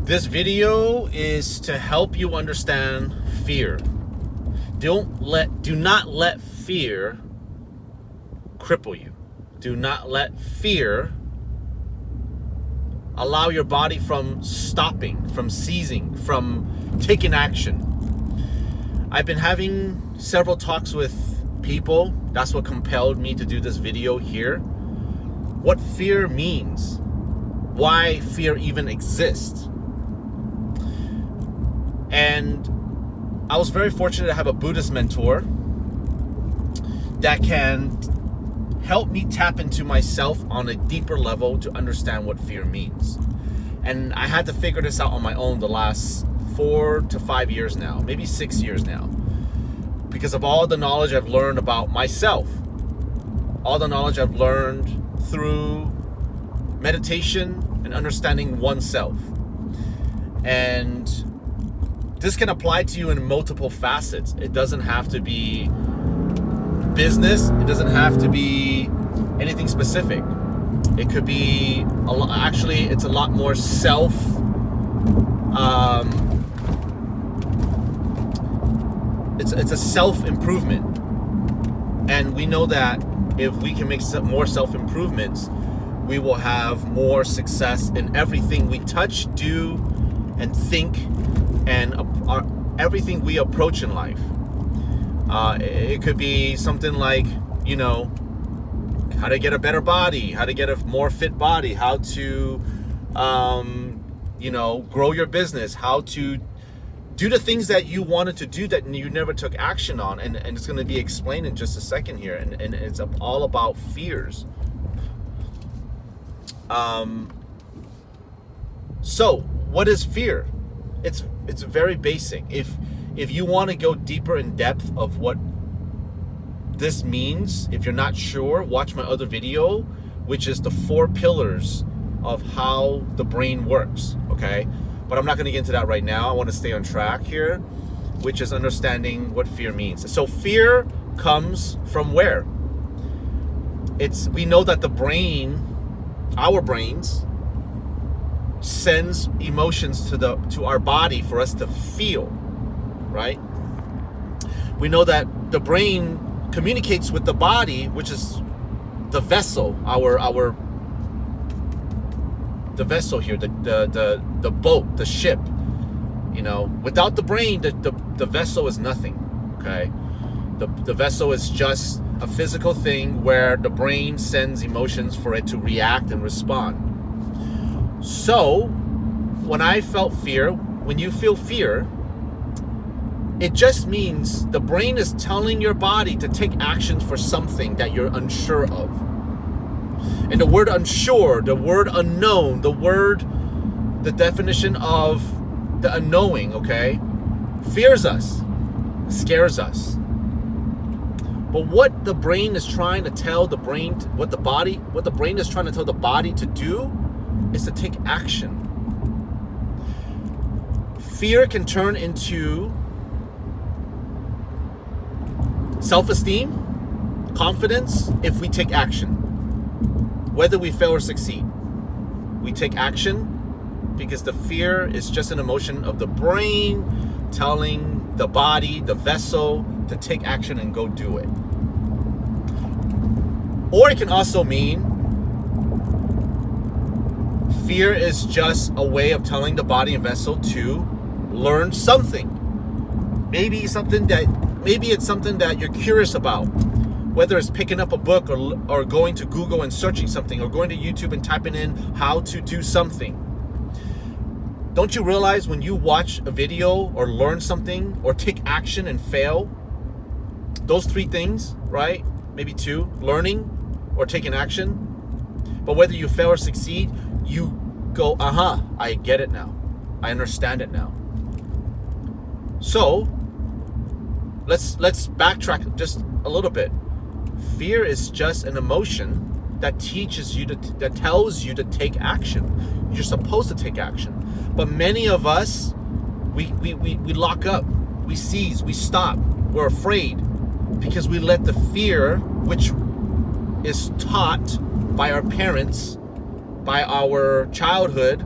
This video is to help you understand fear. Do not let fear cripple you. Do not let fear allow your body from stopping, from seizing, from taking action. I've been having several talks with people. That's what compelled me to do this video here. What fear means, why fear even exists. And I was very fortunate to have a Buddhist mentor that can help me tap into myself on a deeper level to understand what fear means. And I had to figure this out on my own the last 4 to 5 years now, maybe 6 years now, because of all the knowledge I've learned about myself, all the knowledge I've learned through meditation and understanding oneself. And this can apply to you in multiple facets. It doesn't have to be business. It doesn't have to be anything specific. It could be actually it's a lot more self it's a self-improvement. And we know that if we can make some more self-improvements, we will have more success in everything we touch, do, and think, and everything we approach in life. It could be something like, how to get a better body, how to get a more fit body, how to, grow your business, how to do the things that you wanted to do that you never took action on. And it's going to be explained in just a second here. And it's all about fears. So what is fear? It's very basic. If you want to go deeper in depth of what this means, if you're not sure, watch my other video, which is the 4 pillars of how the brain works, okay? But I'm not going to get into that right now. I want to stay on track here, which is understanding what fear means. So fear comes from where? We know that the brain, our brains, sends emotions to our body for us to feel, right? We know that the brain communicates with the body, which is the vessel, the vessel here, the boat, the ship. Without the brain, the vessel is nothing. Okay, the vessel is just a physical thing where the brain sends emotions for it to react and respond. So, when I felt fear, when you feel fear, it just means the brain is telling your body to take action for something that you're unsure of. And the word unsure, the word unknown, the definition of the unknowing, okay, fears us, scares us. But what the brain is trying to tell the brain, what the brain is trying to tell the body to do is to take action. Fear can turn into self-esteem, confidence, if we take action. Whether we fail or succeed, we take action because the fear is just an emotion of the brain telling the body, the vessel, to take action and go do it. Or it can also mean fear is just a way of telling the body and vessel to learn something. Maybe it's something that you're curious about. Whether it's picking up a book or going to Google and searching something, or going to YouTube and typing in how to do something. Don't you realize when you watch a video or learn something or take action and fail, those 3 things, right? Maybe 2, learning or taking action. But whether you fail or succeed, you go, I get it now. I understand it now. So let's backtrack just a little bit. Fear is just an emotion that that tells you to take action. You're supposed to take action. But many of us, we lock up, we seize, we stop, we're afraid because we let the fear, which is taught by our parents, by our childhood,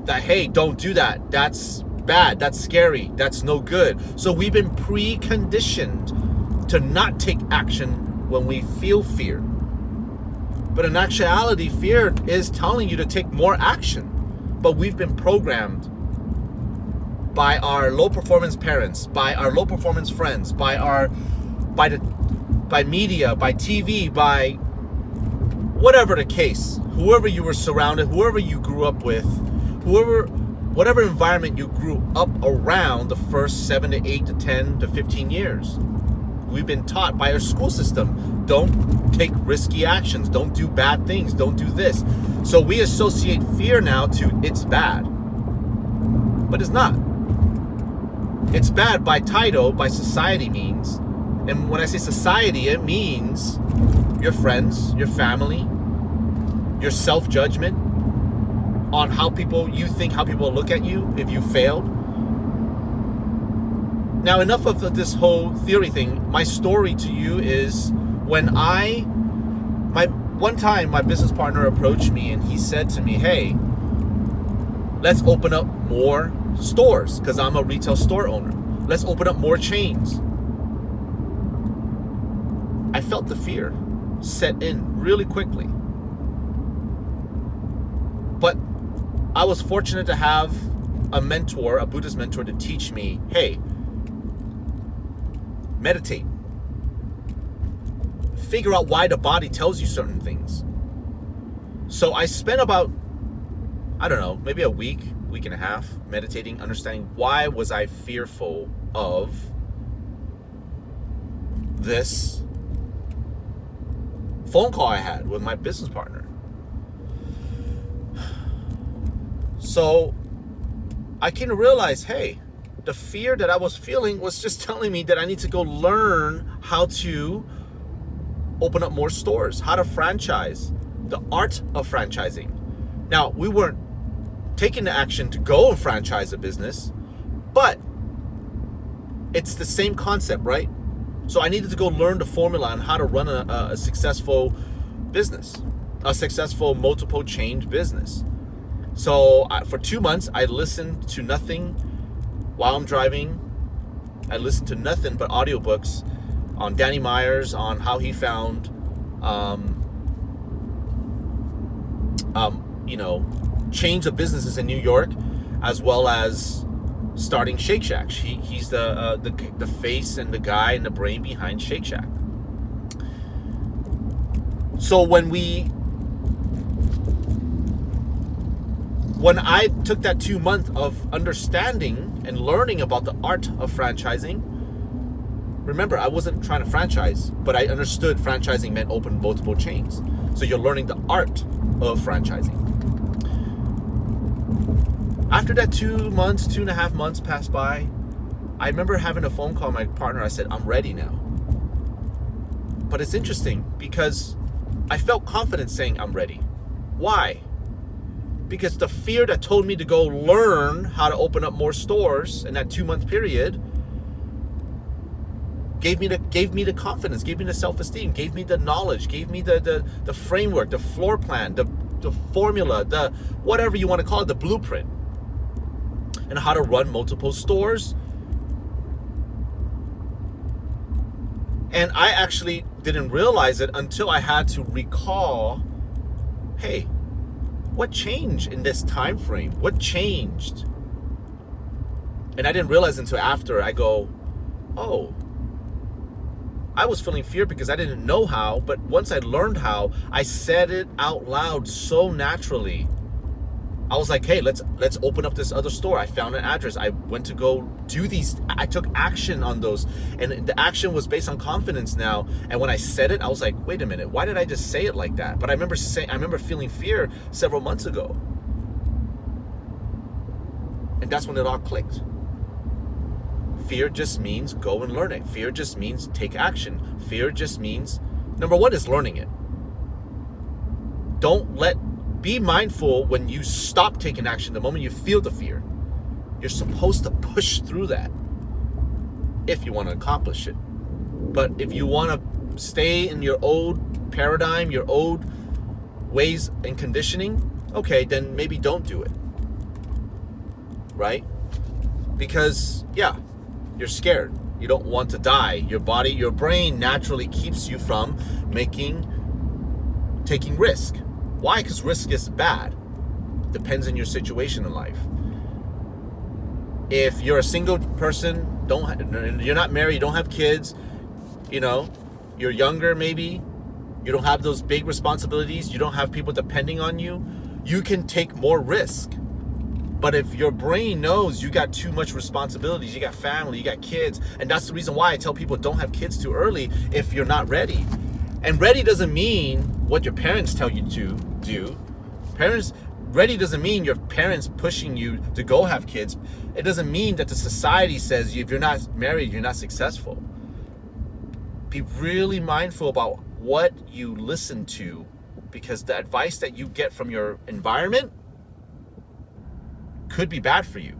that, hey, don't do that. That's bad. That's scary. That's no good. So we've been preconditioned to not take action when we feel fear. But in actuality, fear is telling you to take more action. But we've been programmed by our low performance parents, by our low performance friends, by media, by TV, by whatever the case, whoever you were surrounded, whoever you grew up with, whatever environment you grew up around the first 7 to 8 to 10 to 15 years. We've been taught by our school system, don't take risky actions, don't do bad things, don't do this. So we associate fear now to it's bad. But it's not. It's bad by title, by society means. And when I say society, it means your friends, your family, your self-judgment on how people look at you if you failed. Now, enough of this whole theory thing. My story to you is when one time my business partner approached me and he said to me, hey, let's open up more stores because I'm a retail store owner. Let's open up more chains. I felt the fear set in really quickly. But I was fortunate to have a mentor, a Buddhist mentor, to teach me, hey, meditate. Figure out why the body tells you certain things. So I spent about, I don't know, maybe a week and a half meditating, understanding why was I fearful of this phone call I had with my business partner. So I came to realize, hey, the fear that I was feeling was just telling me that I need to go learn how to open up more stores, how to franchise, the art of franchising. Now, we weren't taking the action to go and franchise a business, but it's the same concept, right? So I needed to go learn the formula on how to run a successful business, a successful multiple chain business. So for 2 months, I listened to nothing while I'm driving. I listened to nothing but audiobooks on Danny Myers, on how he found, chains of businesses in New York, as well as starting Shake Shack. He's the face and the guy and the brain behind Shake Shack. So when I took that 2 months of understanding and learning about the art of franchising, remember, I wasn't trying to franchise, but I understood franchising meant open multiple chains. So you're learning the art of franchising. After that 2.5 months passed by, I remember having a phone call with my partner. I said, I'm ready now. But it's interesting because I felt confident saying I'm ready. Why? Because the fear that told me to go learn how to open up more stores in that 2-month period gave me the confidence, gave me the self-esteem, gave me the knowledge, gave me the framework, the floor plan, the formula, the whatever you want to call it, the blueprint, and how to run multiple stores. And I actually didn't realize it until I had to recall, hey, what changed in this time frame? What changed? And I didn't realize until after. I go, oh, I was feeling fear because I didn't know how, but once I learned how, I said it out loud so naturally. I was like, hey, let's open up this other store. I found an address. I went to go do these. I took action on those, and the action was based on confidence now. And when I said it, I was like, wait a minute, why did I just say it like that? But I remember feeling fear several months ago. And that's when it all clicked. Fear just means go and learn it. Fear just means take action. Fear just means, number one is learning it. Be mindful when you stop taking action, the moment you feel the fear. You're supposed to push through that if you want to accomplish it. But if you want to stay in your old paradigm, your old ways and conditioning, okay, then maybe don't do it. right? Because, yeah, you're scared. You don't want to die. Your brain naturally keeps you from taking risk. Why? Because risk is bad. Depends on your situation in life. If you're a single person, you're not married, you don't have kids, you're younger maybe, you don't have those big responsibilities, you don't have people depending on you, you can take more risk. But if your brain knows you got too much responsibilities, you got family, you got kids, and that's the reason why I tell people don't have kids too early if you're not ready. And ready doesn't mean what your parents tell you to do. Ready doesn't mean your parents pushing you to go have kids. It doesn't mean that the society says if you're not married, you're not successful. Be really mindful about what you listen to, because the advice that you get from your environment could be bad for you.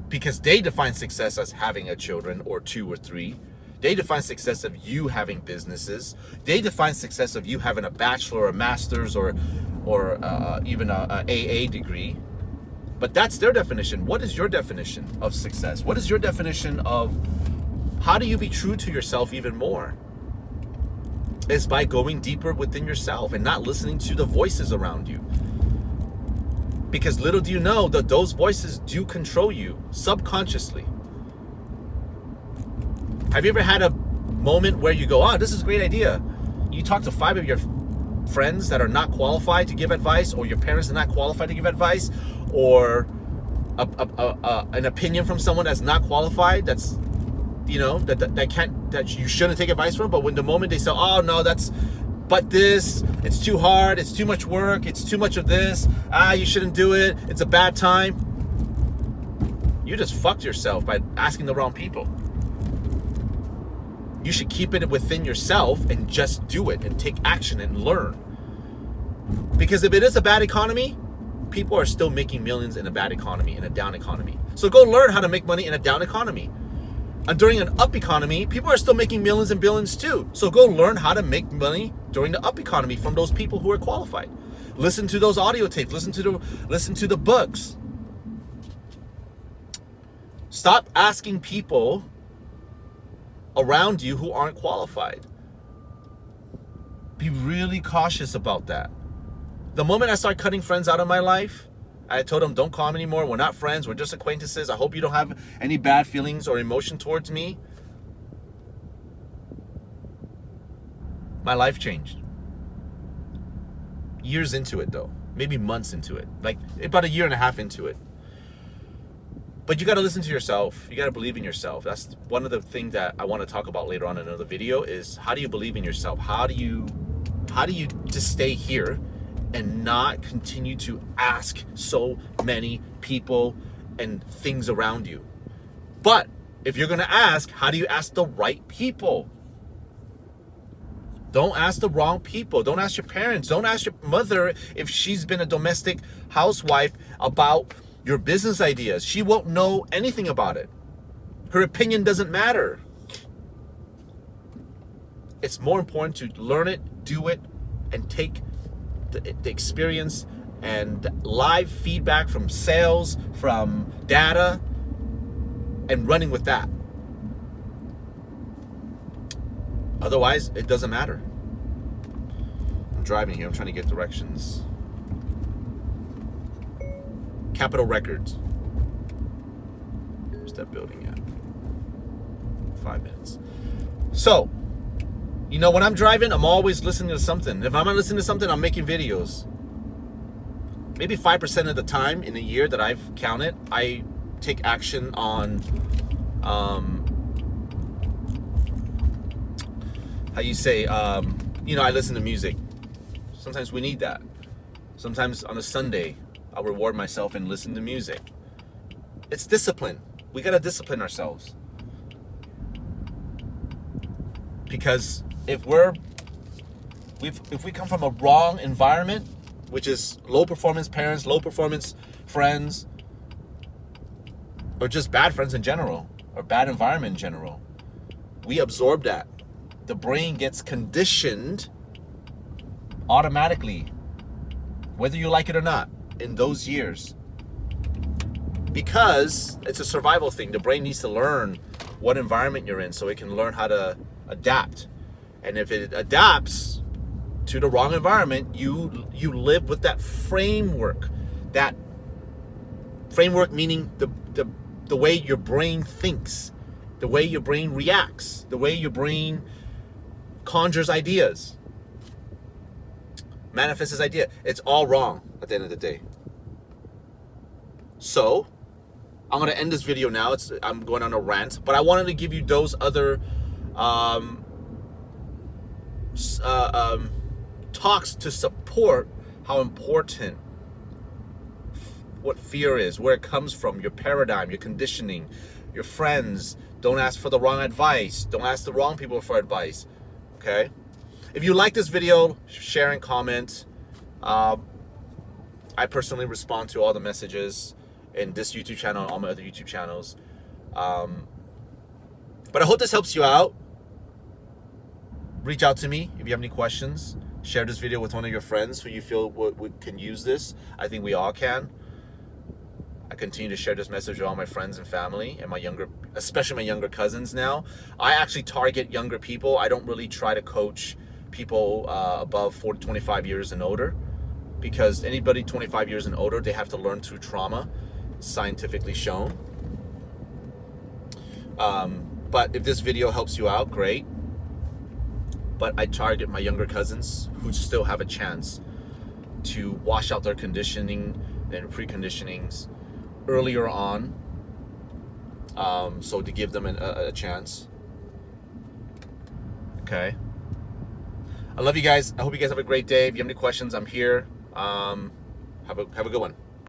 Because they define success as having a children or 2 or 3. They define success of you having businesses. They define success of you having a bachelor or a master's or even a AA degree. But that's their definition. What is your definition of success? What is your definition of how do you be true to yourself even more? It's by going deeper within yourself and not listening to the voices around you. Because little do you know that those voices do control you subconsciously. Have you ever had a moment where you go, this is a great idea? You talk to 5 of your friends that are not qualified to give advice, or your parents are not qualified to give advice, or an opinion from someone that's not qualified, that's that you shouldn't take advice from. But when the moment they say, it's too hard, it's too much work, it's too much of this, you shouldn't do it, it's a bad time, you just fucked yourself by asking the wrong people. You should keep it within yourself and just do it and take action and learn. Because if it is a bad economy, people are still making millions in a bad economy, in a down economy. So go learn how to make money in a down economy. And during an up economy, people are still making millions and billions too. So go learn how to make money during the up economy from those people who are qualified. Listen to those audio tapes. Listen to the books. Stop asking people around you who aren't qualified. Be really cautious about that. The moment I start cutting friends out of my life, I told them, don't call me anymore. We're not friends. We're just acquaintances. I hope you don't have any bad feelings or emotion towards me. My life changed. Years into it, though. Maybe months into it. Like about 1.5 years into it. But you got to listen to yourself. You got to believe in yourself. That's one of the things that I want to talk about later on in another video is how do you believe in yourself? How do you just stay here and not continue to ask so many people and things around you? But if you're going to ask, how do you ask the right people? Don't ask the wrong people. Don't ask your parents. Don't ask your mother if she's been a domestic housewife about your business ideas. She won't know anything about it. Her opinion doesn't matter. It's more important to learn it, do it, and take the experience and live feedback from sales, from data, and running with that. Otherwise, it doesn't matter. I'm driving here. I'm trying to get directions. Capitol Records. Where's that building at? 5 minutes. So, when I'm driving, I'm always listening to something. If I'm not listening to something, I'm making videos. Maybe 5% of the time in a year that I've counted, I take action on, I listen to music. Sometimes we need that. Sometimes on a Sunday, I'll reward myself and listen to music. It's discipline. We got to discipline ourselves. Because if we come from a wrong environment, which is low performance parents, low performance friends, or just bad friends in general, or bad environment in general, we absorb that. The brain gets conditioned automatically, whether you like it or not. in those years, because it's a survival thing. The brain needs to learn what environment you're in so it can learn how to adapt. And if it adapts to the wrong environment, you live with that framework. That framework meaning the way your brain thinks, the way your brain reacts, the way your brain conjures ideas, manifests his idea. It's all wrong at the end of the day. So I'm going to end this video now. I'm going on a rant, but I wanted to give you those other talks to support how important what fear is, where it comes from, your paradigm, your conditioning, your friends. Don't ask for the wrong advice. Don't ask the wrong people for advice. Okay? If you like this video, share and comment. I personally respond to all the messages in this YouTube channel and all my other YouTube channels. But I hope this helps you out. Reach out to me if you have any questions. Share this video with one of your friends who you feel can use this. I think we all can. I continue to share this message with all my friends and family and especially my younger cousins now. I actually target younger people. I don't really try to coach people above 25 years and older, because anybody 25 years and older, they have to learn through trauma. It's scientifically shown. But if this video helps you out, great. But I target my younger cousins who still have a chance to wash out their conditioning and preconditionings earlier on, so to give them a chance. Okay. I love you guys. I hope you guys have a great day. If you have any questions, I'm here. Have a good one.